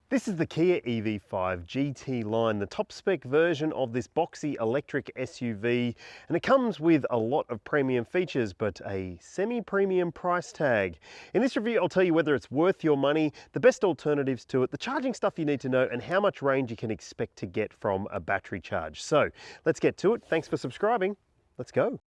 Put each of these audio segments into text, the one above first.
This is the Kia EV5 GT Line, the top spec version of this boxy electric SUV, and it comes with a lot of premium features, but a semi-premium price tag. In this review, I'll tell you whether it's worth your money, the best alternatives to it, the charging stuff you need to know, and how much range you can expect to get from a battery charge. So let's get to it. Thanks for subscribing. Let's go.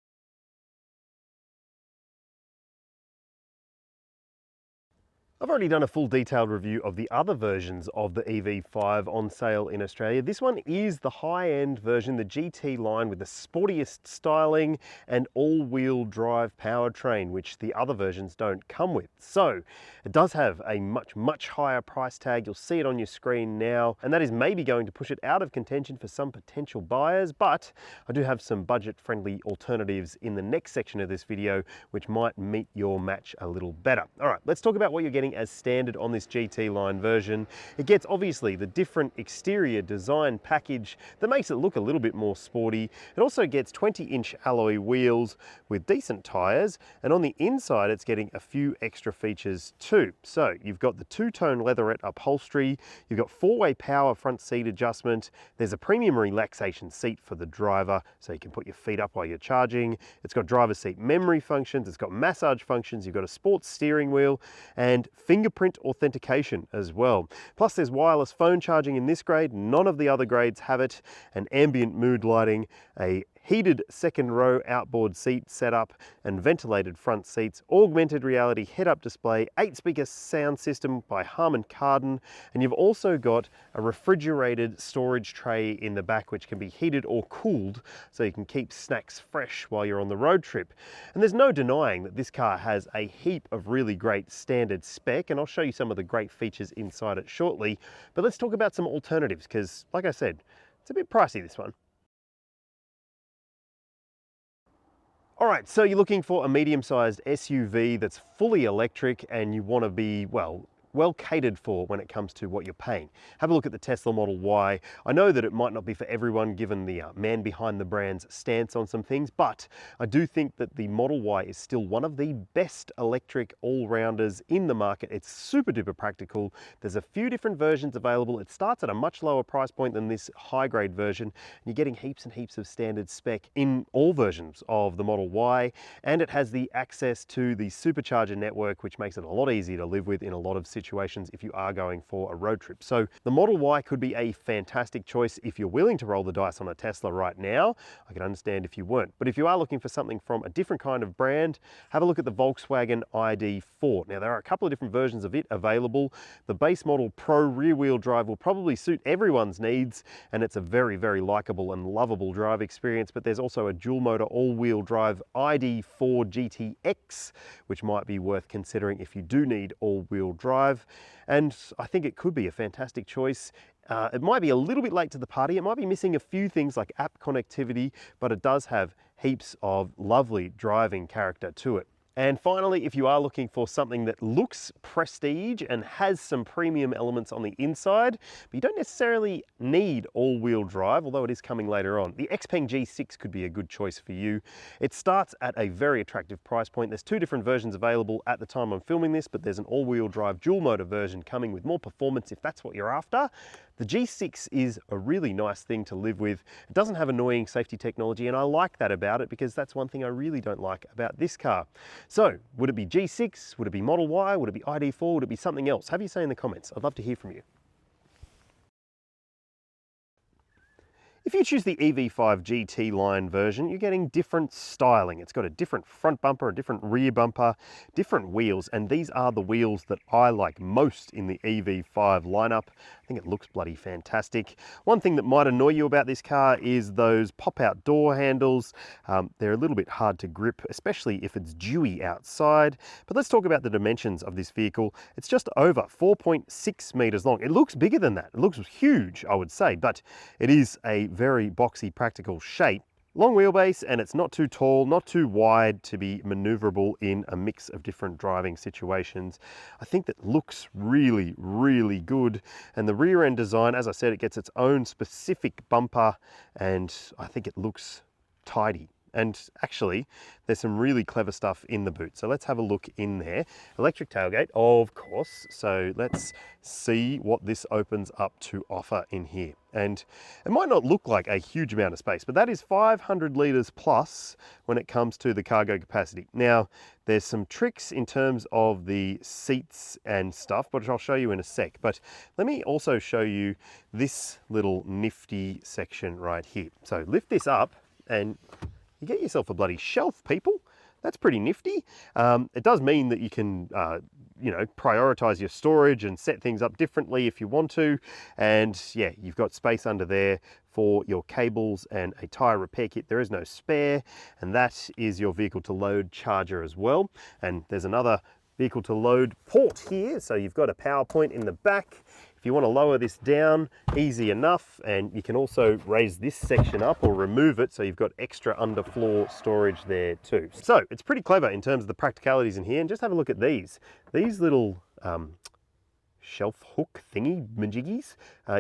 I've already done a full detailed review of the other versions of the EV5 on sale in Australia. This one is the high-end version, the GT line with the sportiest styling and all-wheel drive powertrain, which the other versions don't come with. So it does have a much higher price tag. You'll see it on your screen now, and that is maybe going to push it out of contention for some potential buyers, but I do have some budget-friendly alternatives in the next section of this video, which might meet your match a little better. All right, let's talk about what you're getting as standard on this GT line version. It gets obviously the different exterior design package that makes it look a little bit more sporty. It also gets 20-inch alloy wheels with decent tires, and on the inside it's getting a few extra features too. So you've got the two-tone leatherette upholstery, you've got four-way power front seat adjustment, there's a premium relaxation seat for the driver so you can put your feet up while you're charging, it's got driver seat memory functions, it's got massage functions, you've got a sports steering wheel, and fingerprint authentication as well. Plus there's wireless phone charging in this grade, none of the other grades have it, and ambient mood lighting, a heated second row outboard seat setup and ventilated front seats, augmented reality head-up display, 8-speaker sound system by Harman Kardon, and you've also got a refrigerated storage tray in the back which can be heated or cooled so you can keep snacks fresh while you're on the road trip. And there's no denying that this car has a heap of really great standard spec, and I'll show you some of the great features inside it shortly, but let's talk about some alternatives because, like I said, it's a bit pricey, this one. All right, so you're looking for a medium-sized SUV that's fully electric and you want to be, well catered for when it comes to what you're paying. Have a look at the Tesla Model Y. I know that it might not be for everyone given the man behind the brand's stance on some things, but I do think that the Model Y is still one of the best electric all-rounders in the market. It's super duper practical. There's a few different versions available. It starts at a much lower price point than this high-grade version. And you're getting heaps and heaps of standard spec in all versions of the Model Y, and it has the access to the supercharger network, which makes it a lot easier to live with in a lot of situations if you are going for a road trip. So the Model Y could be a fantastic choice if you're willing to roll the dice on a Tesla right now. I can understand if you weren't, but if you are looking for something from a different kind of brand, have a look at the Volkswagen ID4. Now there are a couple of different versions of it available. The base model Pro rear-wheel drive will probably suit everyone's needs, and it's a very likable and lovable drive experience, but there's also a dual motor all-wheel drive ID4 GTX, which might be worth considering if you do need all-wheel drive. And I think it could be a fantastic choice. It might be a little bit late to the party. It might be missing a few things like app connectivity, but it does have heaps of lovely driving character to it. And finally, if you are looking for something that looks prestige and has some premium elements on the inside, but you don't necessarily need all-wheel drive, although it is coming later on, the Xpeng G6 could be a good choice for you. It starts at a very attractive price point. There's two different versions available at the time I'm filming this, but there's an all-wheel drive dual motor version coming with more performance if that's what you're after. The G6 is a really nice thing to live with. It doesn't have annoying safety technology, and I like that about it because that's one thing I really don't like about this car. So, would it be G6? Would it be Model Y? Would it be ID4? Would it be something else? Have your say in the comments. I'd love to hear from you. If you choose the EV5 GT Line version, you're getting different styling. It's got a different front bumper, a different rear bumper, different wheels, and these are the wheels that I like most in the EV5 lineup. I think it looks bloody fantastic. One thing that might annoy you about this car is those pop-out door handles. They're a little bit hard to grip, especially if it's dewy outside. But let's talk about the dimensions of this vehicle. It's just over 4.6 meters long. It looks bigger than that. It looks huge, I would say, but it is a very boxy, practical shape. Long wheelbase, and it's not too tall, not too wide to be maneuverable in a mix of different driving situations. I think that looks really good. And the rear end design, as I said, it gets its own specific bumper, and I think it looks tidy. And actually, there's some really clever stuff in the boot. So let's have a look in there. Electric tailgate, of course. So let's see what this opens up to offer in here. And it might not look like a huge amount of space, but that is 500 litres plus when it comes to the cargo capacity. Now, there's some tricks in terms of the seats and stuff, which I'll show you in a sec. But let me also show you this little nifty section right here. So lift this up and you get yourself a bloody shelf, people. That's pretty nifty. It does mean that you can, you know, prioritize your storage and set things up differently if you want to. And yeah, you've got space under there for your cables and a tire repair kit. There is no spare, and that is your vehicle to load charger as well. And there's another vehicle to load port here. So you've got a power point in the back. If you want to lower this down, easy enough, and you can also raise this section up or remove it so you've got extra underfloor storage there too. So it's pretty clever in terms of the practicalities in here. And just have a look at these little shelf hook thingy majiggies.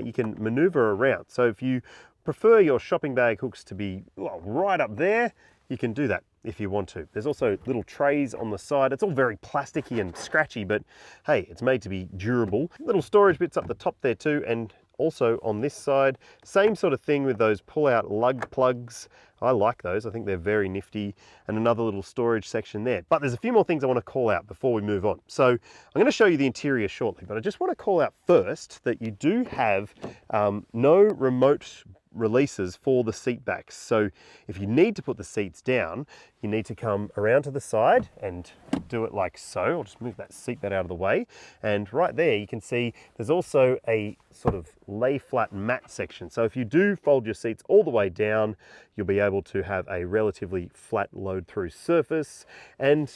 You can maneuver around. So if you prefer your shopping bag hooks to be right up there, you can do that if you want to. There's also little trays on the side. It's all very plasticky and scratchy, but hey, it's made to be durable. Little storage bits up the top there too, and also on this side, same sort of thing with those pull-out lug plugs. I like those. I think they're very nifty, and another little storage section there. But there's a few more things I want to call out before we move on. So I'm going to show you the interior shortly, but I just want to call out first that you do have no remote releases for the seat backs. So if you need to put the seats down, you need to come around to the side and do it like so. I'll just move that seat bed out of the way. And right there, you can see there's also a sort of lay flat mat section. So if you do fold your seats all the way down, you'll be able to have a relatively flat load through surface. And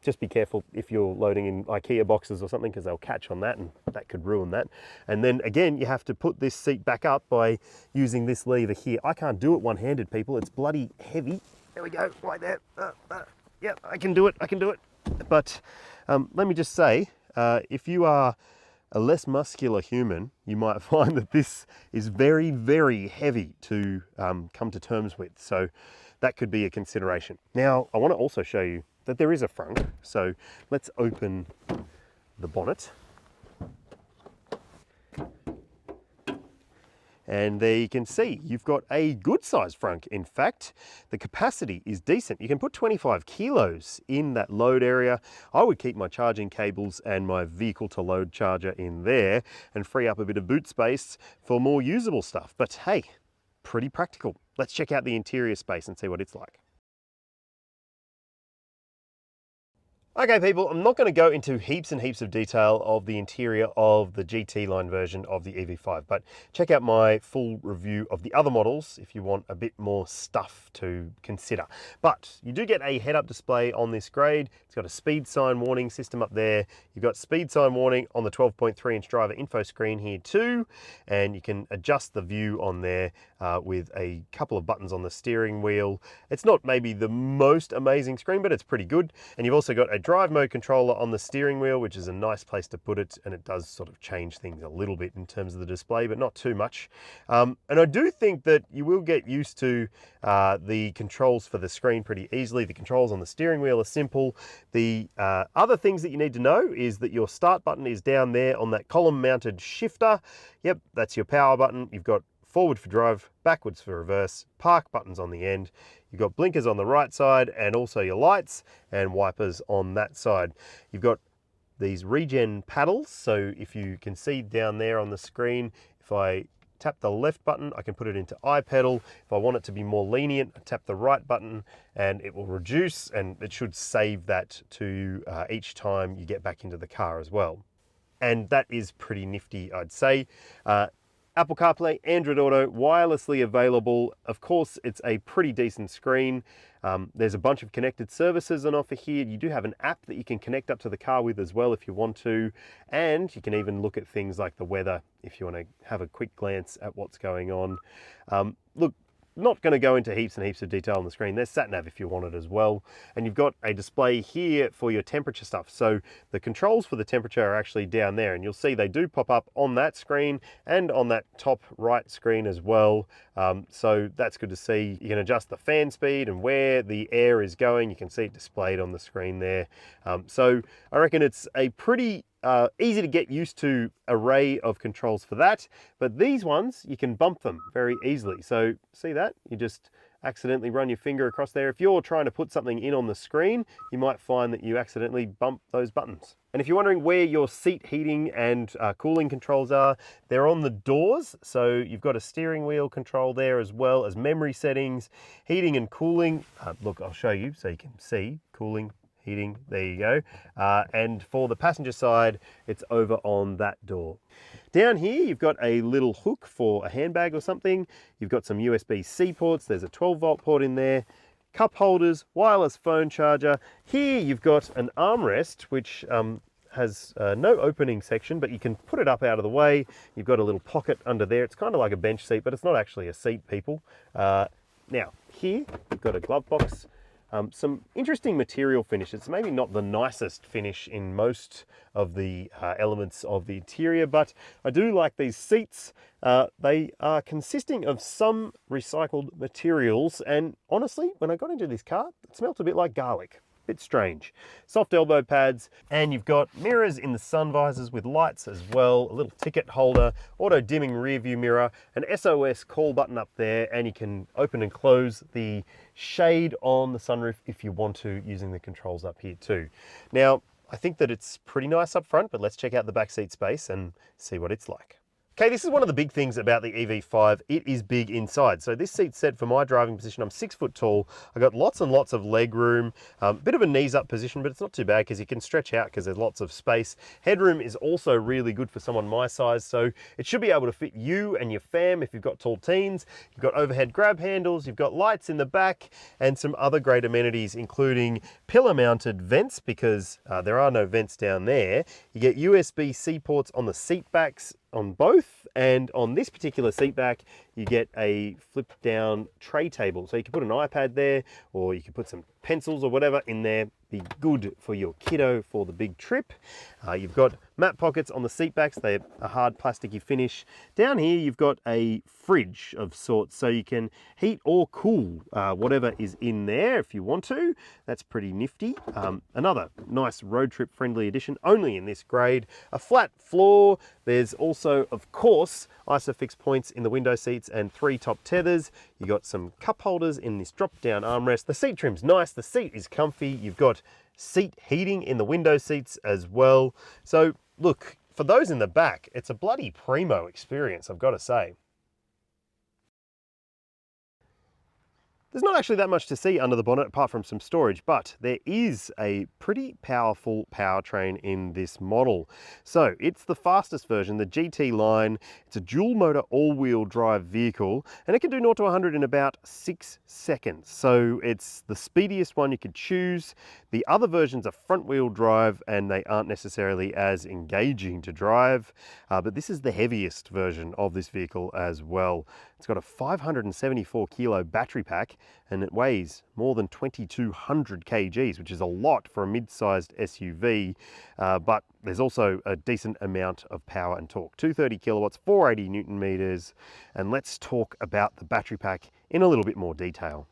just be careful if you're loading in IKEA boxes or something, because they'll catch on that and that could ruin that. And then again, you have to put this seat back up by using this lever here. I can't do it one-handed, people. It's bloody heavy. There we go, right there. Yeah, I can do it, But let me just say, if you are a less muscular human, you might find that this is very, very heavy to come to terms with. So that could be a consideration. Now, I want to also show you that there is a frunk. So let's open the bonnet. And there you can see, you've got a good size frunk. In fact, the capacity is decent. You can put 25 kilos in that load area. I would keep my charging cables and my vehicle to load charger in there and free up a bit of boot space for more usable stuff. But hey, pretty practical. Let's check out the interior space and see what it's like. Okay people, I'm not going to go into heaps and heaps of detail of the interior of the GT line version of the EV5, but check out my full review of the other models if you want a bit more stuff to consider. But you do get a head-up display on this grade. It's got a speed sign warning system up there. You've got speed sign warning on the 12.3-inch driver info screen here too, and you can adjust the view on there with a couple of buttons on the steering wheel. It's not maybe the most amazing screen, but it's pretty good. And you've also got a drive mode controller on the steering wheel, which is a nice place to put it, and it does sort of change things a little bit in terms of the display, but not too much. And I do think that you will get used to the controls for the screen pretty easily. The controls on the steering wheel are simple. The other things that you need to know is that your start button is down there on that column mounted shifter. Yep, that's your power button. You've got forward for drive, backwards for reverse, park buttons on the end. You've got blinkers on the right side and also your lights and wipers on that side. You've got these regen paddles. So if you can see down there on the screen, if I tap the left button, I can put it into iPedal. If I want it to be more lenient, I tap the right button and it will reduce, and it should save that to each time you get back into the car as well. And that is pretty nifty, I'd say. Apple CarPlay, Android Auto, wirelessly available. Of course, it's a pretty decent screen. There's a bunch of connected services on offer here. You do have an app that you can connect up to the car with as well if you want to. And you can even look at things like the weather if you want to have a quick glance at what's going on. Look, not going to go into heaps and heaps of detail on the screen. There's sat nav if you want it as well. And you've got a display here for your temperature stuff. So the controls for the temperature are actually down there, and you'll see they do pop up on that screen and on that top right screen as well. So that's good to see. You can adjust the fan speed and where the air is going. You can see it displayed on the screen there. So I reckon it's a pretty easy to get used to array of controls for that, but these ones, you can bump them very easily. So see that? You just accidentally run your finger across there. If you're trying to put something in on the screen, you might find that you accidentally bump those buttons. And if you're wondering where your seat heating and cooling controls are, they're on the doors. So you've got a steering wheel control there, as well as memory settings, heating and cooling. Look, I'll show you so you can see cooling, heating, there you go. And for the passenger side, it's over on that door. Down here, you've got a little hook for a handbag or something. You've got some USB-C ports. There's a 12-volt port in there, cup holders, wireless phone charger. Here, you've got an armrest, which has no opening section, but you can put it up out of the way. You've got a little pocket under there. It's kind of like a bench seat, but it's not actually a seat, people. Now, here, you've got a glove box. Some interesting material finish. It's maybe not the nicest finish in most of the elements of the interior, but I do like these seats. They are consisting of some recycled materials, and honestly, when I got into this car, it smelt a bit like garlic. Bit strange. Soft elbow pads, and you've got mirrors in the sun visors with lights as well, a little ticket holder, auto dimming rear view mirror, an SOS call button up there, and you can open and close the shade on the sunroof if you want to, using the controls up here too. Now, I think that it's pretty nice up front, but let's check out the back seat space and see what it's like. Okay, this is one of the big things about the EV5. It is big inside. So this seat's set for my driving position. I'm 6 foot tall. I got lots and lots of leg room, bit of a knees up position, but it's not too bad because you can stretch out because there's lots of space. Headroom is also really good for someone my size. So it should be able to fit you and your fam if you've got tall teens. You've got overhead grab handles, you've got lights in the back, and some other great amenities, including pillar mounted vents, because there are no vents down there. You get USB-C ports on the seat backs, on both, and on this particular seat back you get a flip down tray table, so you can put an iPad there, or you can put some pencils or whatever in there. Be good for your kiddo for the big trip. You've got map pockets on the seat backs. They're a hard plasticky finish. Down here you've got a fridge of sorts, so you can heat or cool whatever is in there if you want to. That's pretty nifty. Another nice road trip friendly addition, only in this grade. A flat floor. There's also, of course, ISOFIX points in the window seats and 3 top tethers. You got some cup holders in this drop down armrest. The seat trim's nice. The seat is comfy. You've got seat heating in the window seats as well. So look, for those in the back, it's a bloody primo experience, I've got to say. There's not actually that much to see under the bonnet apart from some storage, but there is a pretty powerful powertrain in this model. So it's the fastest version, the GT Line. It's a dual motor all-wheel drive vehicle, and it can do 0 to 100 in about 6 seconds. So it's the speediest one you could choose. The other versions are front wheel drive, and they aren't necessarily as engaging to drive, but this is the heaviest version of this vehicle as well. It's got a 574 kilo battery pack, and it weighs more than 2,200 kgs, which is a lot for a mid-sized SUV, but there's also a decent amount of power and torque. 230 kilowatts, 480 Newton meters, and let's talk about the battery pack in a little bit more detail.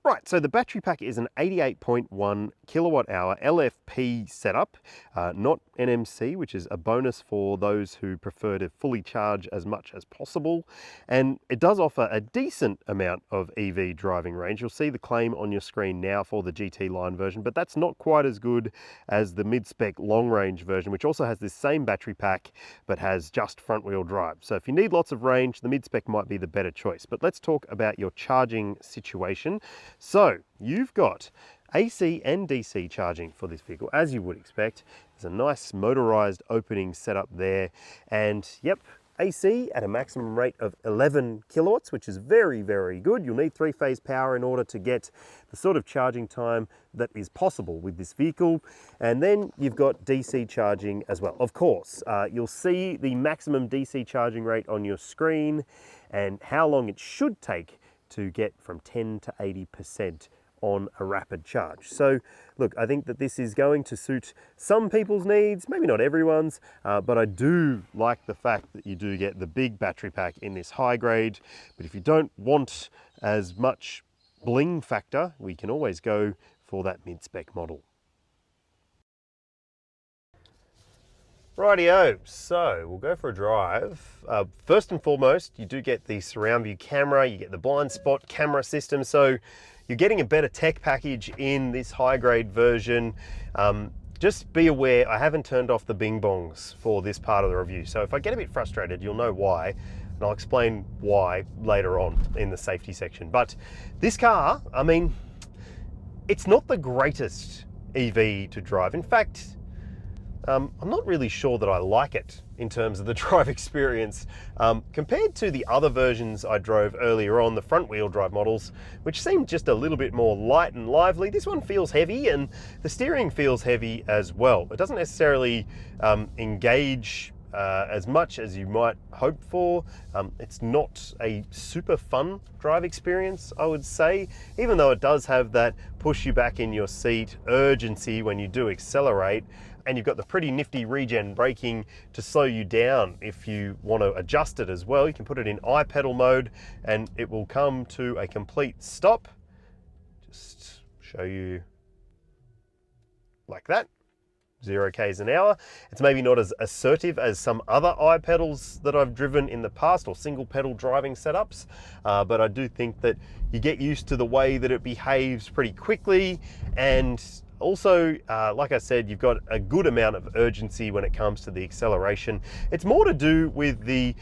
Right, so the battery pack is an 88.1 kilowatt hour LFP setup, not NMC, which is a bonus for those who prefer to fully charge as much as possible. And it does offer a decent amount of EV driving range. You'll see the claim on your screen now for the GT Line version, but that's not quite as good as the mid-spec long-range version, which also has this same battery pack, but has just front-wheel drive. So if you need lots of range, the mid-spec might be the better choice. But let's talk about your charging situation. So you've got AC and DC charging for this vehicle, as you would expect. There's a nice motorized opening setup there, and yep, AC at a maximum rate of 11 kilowatts, which is very, very good. You'll need three-phase power in order to get the sort of charging time that is possible with this vehicle. And then you've got DC charging as well. Of course, you'll see the maximum DC charging rate on your screen and how long it should take to get from 10 to 80% on a rapid charge. So look, I think that this is going to suit some people's needs, maybe not everyone's, but I do like the fact that you do get the big battery pack in this high grade. But if you don't want as much bling factor, we can always go for that mid-spec model. Rightio, so we'll go for a drive. First and foremost, you do get the surround view camera, you get the blind spot camera system, so you're getting a better tech package in this high grade version. Just be aware, I haven't turned off the bing bongs for this part of the review. So if I get a bit frustrated, you'll know why, and I'll explain why later on in the safety section. But this car, I mean, it's not the greatest EV to drive. In fact, I'm not really sure that I like it in terms of the drive experience compared to the other versions I drove earlier on, the front wheel drive models, which seemed just a little bit more light and lively. This one feels heavy, and the steering feels heavy as well. It doesn't necessarily engage as much as you might hope for. It's not a super fun drive experience, I would say, even though it does have that push you back in your seat urgency when you do accelerate. And you've got the pretty nifty regen braking to slow you down if you want to adjust it as well. You can put it in iPedal mode and it will come to a complete stop. Just show you like that, 0 k's an hour. It's maybe not as assertive as some other iPedals that I've driven in the past, or single pedal driving setups, but I do think that you get used to the way that it behaves pretty quickly. And also, like I said, you've got a good amount of urgency when it comes to the acceleration. It's more to do with the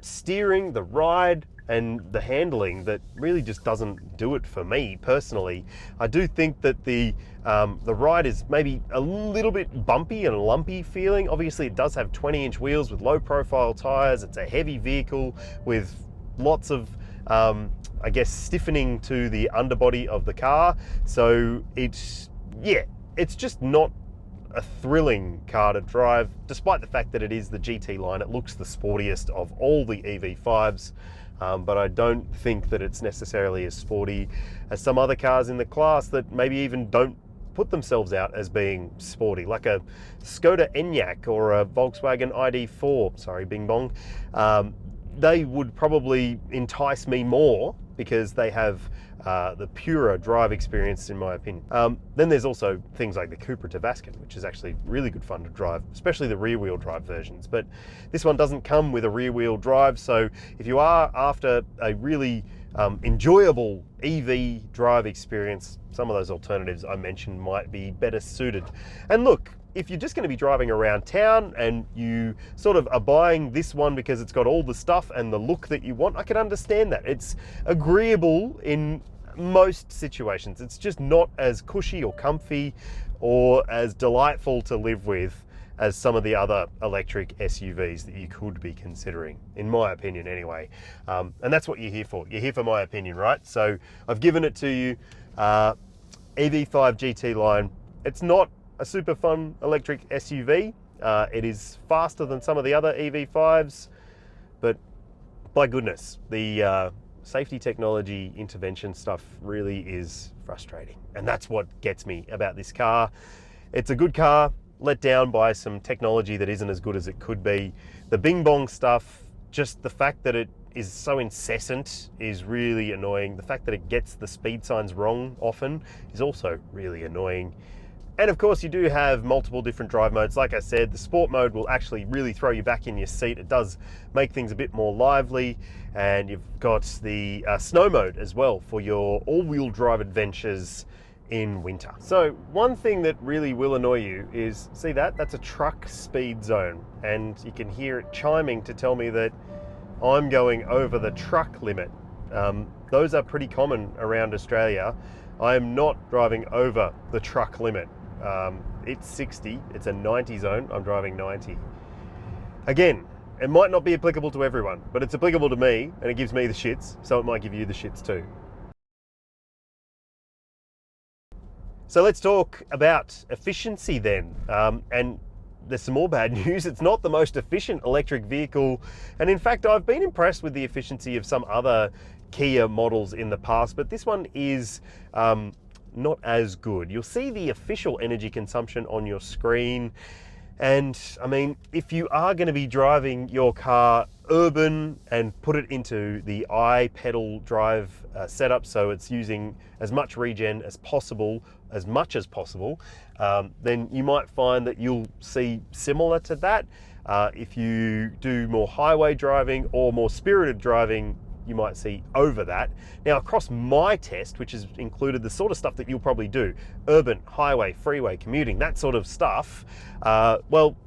steering, the ride, and the handling that really just doesn't do it for me personally. I do think that the ride is maybe a little bit bumpy and lumpy feeling. Obviously, it does have 20-inch wheels with low-profile tires. It's a heavy vehicle with lots of I guess stiffening to the underbody of the car. So it's just not a thrilling car to drive, despite the fact that it is the GT line. It looks the sportiest of all the EV5s, but I don't think that it's necessarily as sporty as some other cars in the class that maybe even don't put themselves out as being sporty, like a Skoda Enyaq or a Volkswagen ID4, sorry, bing bong. They would probably entice me more because they have the purer drive experience, in my opinion. Then there's also things like the Cupra Tavascan, which is actually really good fun to drive, especially the rear wheel drive versions. But this one doesn't come with a rear wheel drive, so if you are after a really enjoyable EV drive experience, some of those alternatives I mentioned might be better suited. And look, if you're just going to be driving around town and you sort of are buying this one because it's got all the stuff and the look that you want, I can understand that. It's agreeable in most situations. It's just not as cushy or comfy or as delightful to live with as some of the other electric SUVs that you could be considering, in my opinion anyway. And that's what you're here for. You're here for my opinion, right? So I've given it to you. EV5 GT Line. It's not a super fun electric SUV. It is faster than some of the other EV5s, but by goodness, the safety technology intervention stuff really is frustrating. And that's what gets me about this car. It's a good car, let down by some technology that isn't as good as it could be. The bing bong stuff, just the fact that it is so incessant is really annoying. The fact that it gets the speed signs wrong often is also really annoying. And of course, you do have multiple different drive modes. Like I said, the sport mode will actually really throw you back in your seat. It does make things a bit more lively. And you've got the snow mode as well for your all-wheel drive adventures in winter. So one thing that really will annoy you is, see that? That's a truck speed zone. And you can hear it chiming to tell me that I'm going over the truck limit. Those are pretty common around Australia. I am not driving over the truck limit. It's 60, it's a 90 zone, I'm driving 90. Again, It might not be applicable to everyone, but it's applicable to me, and it gives me the shits, so it might give you the shits too. So let's talk about efficiency then. And there's some more bad news. It's not the most efficient electric vehicle. And in fact, I've been impressed with the efficiency of some other Kia models in the past, but this one is not as good. You'll see the official energy consumption on your screen. And I mean, if you are going to be driving your car urban and put it into the pedal drive setup, so it's using as much regen as possible, as much as possible, then you might find that you'll see similar to that. If you do more highway driving or more spirited driving, you might see over that. Now, across my test, which has included the sort of stuff that you'll probably do, urban, highway, freeway, commuting, that sort of stuff, well,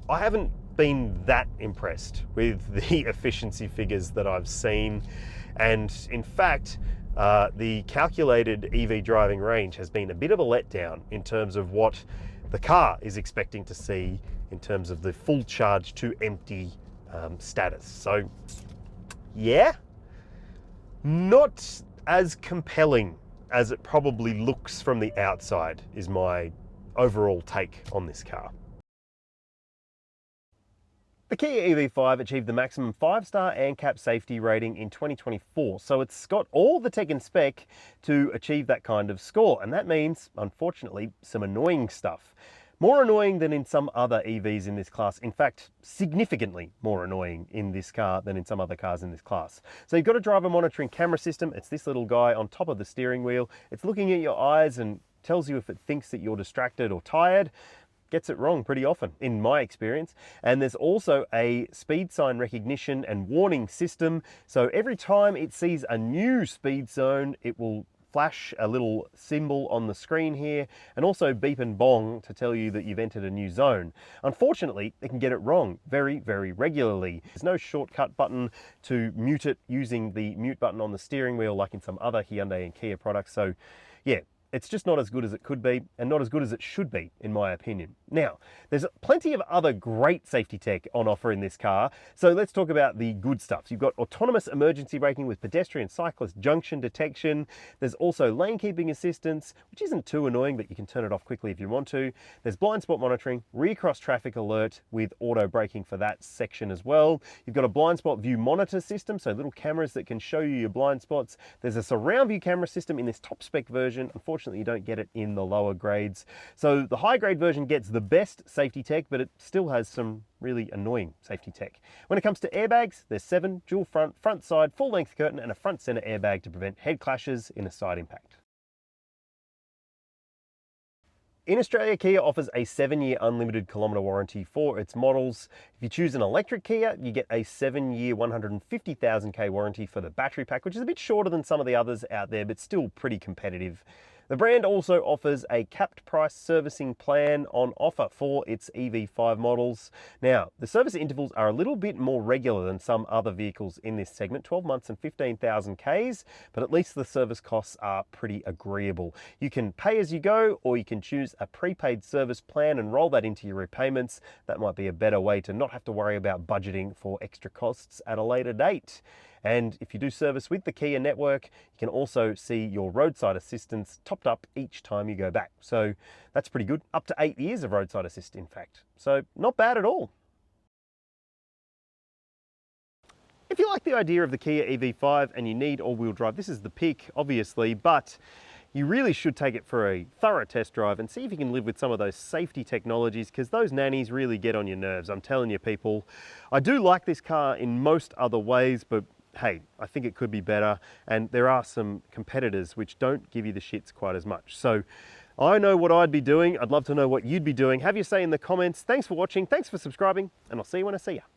I haven't been that impressed with the efficiency figures that I've seen. And in fact, the calculated EV driving range has been a bit of a letdown in terms of what the car is expecting to see in terms of the full charge to empty status. So yeah, not as compelling as it probably looks from the outside is my overall take on this car. The Kia EV5 achieved the maximum 5-star ANCAP safety rating in 2024, so it's got all the tech and spec to achieve that kind of score, and that means, unfortunately, some annoying stuff. More annoying than in some other EVs in this class. In fact, significantly more annoying in this car than in some other cars in this class. So you've got a driver monitoring camera system. It's this little guy on top of the steering wheel. It's looking at your eyes and tells you if it thinks that you're distracted or tired. Gets it wrong pretty often, in my experience. And there's also a speed sign recognition and warning system. So every time it sees a new speed zone, it will flash a little symbol on the screen here, and also beep and bong to tell you that you've entered a new zone. Unfortunately, it can get it wrong very, very regularly. There's no shortcut button to mute it using the mute button on the steering wheel like in some other Hyundai and Kia products. So yeah, it's just not as good as it could be, and not as good as it should be, in my opinion. Now, there's plenty of other great safety tech on offer in this car, so let's talk about the good stuff. You've got autonomous emergency braking with pedestrian cyclist junction detection. There's also lane keeping assistance, which isn't too annoying, but you can turn it off quickly if you want to. There's blind spot monitoring, rear cross traffic alert with auto braking for that section as well. You've got a blind spot view monitor system, so little cameras that can show you your blind spots. There's a surround view camera system in this top spec version. Unfortunately, you don't get it in the lower grades. So the high grade version gets the best safety tech, but it still has some really annoying safety tech. When it comes to airbags, there's 7, dual front side, full length curtain, and a front center airbag to prevent head clashes in a side impact. In Australia, Kia offers a 7-year unlimited kilometre warranty for its models. If you choose an electric Kia, you get a 7-year 150,000k warranty for the battery pack, which is a bit shorter than some of the others out there, but still pretty competitive. The brand also offers a capped price servicing plan on offer for its EV5 models. Now, the service intervals are a little bit more regular than some other vehicles in this segment, 12 months and 15,000 Ks, but at least the service costs are pretty agreeable. You can pay as you go, or you can choose a prepaid service plan and roll that into your repayments. That might be a better way to not have to worry about budgeting for extra costs at a later date. And if you do service with the Kia network, you can also see your roadside assistance topped up each time you go back. So that's pretty good. Up to 8 years of roadside assist, in fact. So not bad at all. If you like the idea of the Kia EV5 and you need all-wheel drive, this is the pick, obviously, but you really should take it for a thorough test drive and see if you can live with some of those safety technologies, because those nannies really get on your nerves. I'm telling you, people. I do like this car in most other ways, but hey, I think it could be better, and there are some competitors which don't give you the shits quite as much. So I know what I'd be doing. I'd love to know what you'd be doing. Have your say in the comments. Thanks for watching, thanks for subscribing, and I'll see you when I see you.